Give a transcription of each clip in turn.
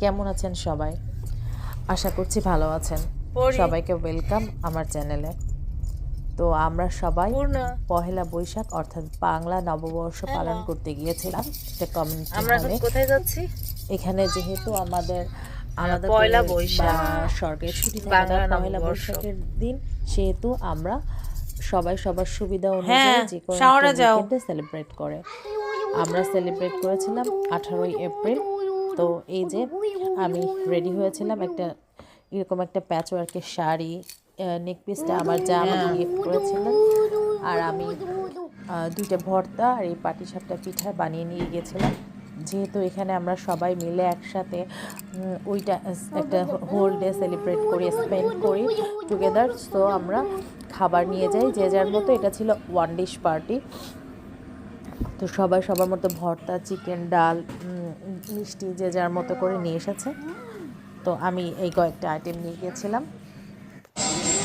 কেমন আছেন সবাই? আশা করছি ভালো আছেন। সবাইকে ওয়েলকাম আমার চ্যানেলে। তো আমরা সবাই পহেলা বৈশাখ অর্থাৎ বাংলা নববর্ষ পালন করতে গিয়েছিলাম একটা কমিউনিটি আমরা এখন হলে। কোথায় যাচ্ছি? এখানে যেহেতু আমাদের আলাদা পয়লা করে বৈশাখ সরকারি ছুটি থাকে বাংলা না পহেলা নববর্ষ। বৈশাখের দিন, সেহেতু আমরা সবাই সবার সুবিধা অনুযায়ী যে কোনো শাওরে একটা যাও। উইকেন্ডে সেলিব্রেট করে। আমরা সেলিব্রেট করেছিলাম 18ই এপ্রিল। তো এই যে আমি রেডি হয়েছিলাম এরকম একটা প্যাচওয়ার্কের শাড়ি, নেক পিসটা আমার যা আমাকে গিফট করেছিলেন, আর আমি দুইটা ভর্তা আর এই পাটিসাপটা পিঠা বানিয়ে নিয়ে গিয়েছিলাম। যেহেতু এখানে আমরা সবাই মিলে একসাথে ওইটা একটা হোল ডে সেলিব্রেট করি, স্পেন্ড করি টুগেদার, সো আমরা খাবার নিয়ে যাই যে যার মতো। এটা ছিল ওয়ান ডিশ পার্টি। তো সবাই সবার মতো ভর্তা, চিকেন, ডাল, মিষ্টি যে যার মতো করে নিয়ে এসেছে। তো আমি এই কয়েকটা আইটেম নিয়ে গিয়েছিলাম।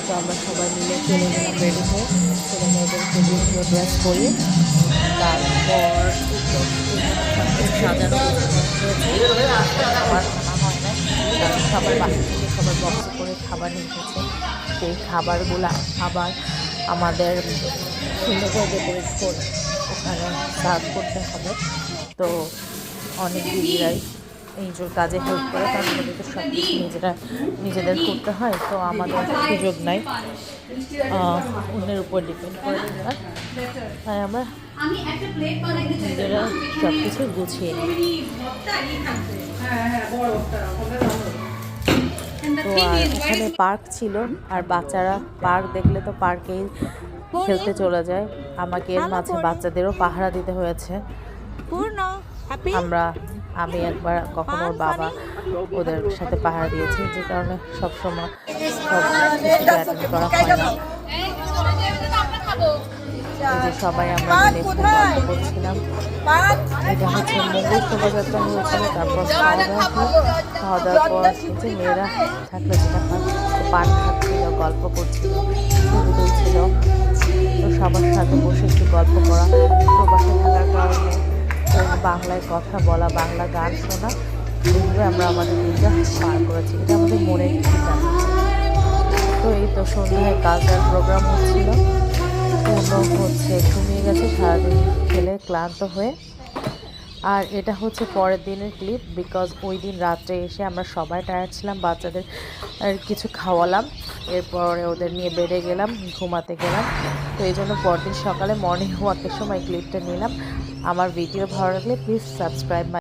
তো আমরা সবাই মিলে চলে গেলাম রেডি হয়ে, ছেলে মেয়েদেরকে বিভিন্ন ড্রেস পরিয়ে। তারপর সাজানো হয়েছে। খাবার আনা হয় না, কারণ সবার বাসা থেকে সবার বক্সে করে খাবার নিয়ে এসেছে। সেই খাবারগুলো আবার আমাদের সুন্দর করে ডেকোরেট করে ওখানে সার্ভ করতে হবে। তো অনেক দিদিরাই এই যে কাজে হেল্প করে, কারণ আমাদের তো সব কিছু নিজেদের করতে হয়। তো আমাদের সুযোগ নাই অন্যের উপর ডিপেন্ড করে না, তাই আমরা নিজেরা সব কিছু গুছিয়ে নিই। তো আর এখানে পার্ক ছিল, আর বাচ্চারা পার্ক দেখলে তো পার্কেই খেলতে চলে যায়। আমাকে এর মাঝে বাচ্চাদেরও পাহারা দিতে হয়েছে। আমি একবার কখনো ওর বাবা ওদের সাথে পাহারা দিয়েছি, যে কারণে সবসময় সব কিছুতে অ্যাটেন্ড করা হয় না। এই যে সবাই আমরা মিলে গল্প করছিলাম। এটা হচ্ছে মঙ্গল শোভাযাত্রা হয়েছিল, তারপর খাওয়া দাওয়ার পর হচ্ছে মেয়েরা থাকলে যেটা পান খাচ্ছিল, গল্প করছিল, ছবি তুলছিল। তো সবার সাথে বসে একটু গল্প করা, প্রবাসে থাকার কারণে বাংলায় কথা বলা, বাংলা গান শোনা, এইভাবে আমরা আমাদের দিনটা পার করেছি। এটা আমাদের মনের ঠিকানা। তো এই তো সন্ধ্যায় কালচার প্রোগ্রাম হচ্ছিল। ঘুমিয়ে গেছে সারাদিন খেলে ক্লান্ত হয়ে। আর এটা হচ্ছে পরের দিনের ক্লিপ, বিকজ ওই দিন রাত্রে এসে আমরা সবাই টায়ার্ড ছিলাম। বাচ্চাদের কিছু খাওয়ালাম, এরপরে ওদের নিয়ে বেডে গেলাম, ঘুমাতে গেলাম। তো এই জন্য পরদিন সকালে মর্নিং ওয়াকের সময় ক্লিপটা নিলাম। আমার ভিডিও ভালো লাগলে প্লিজ সাবস্ক্রাইব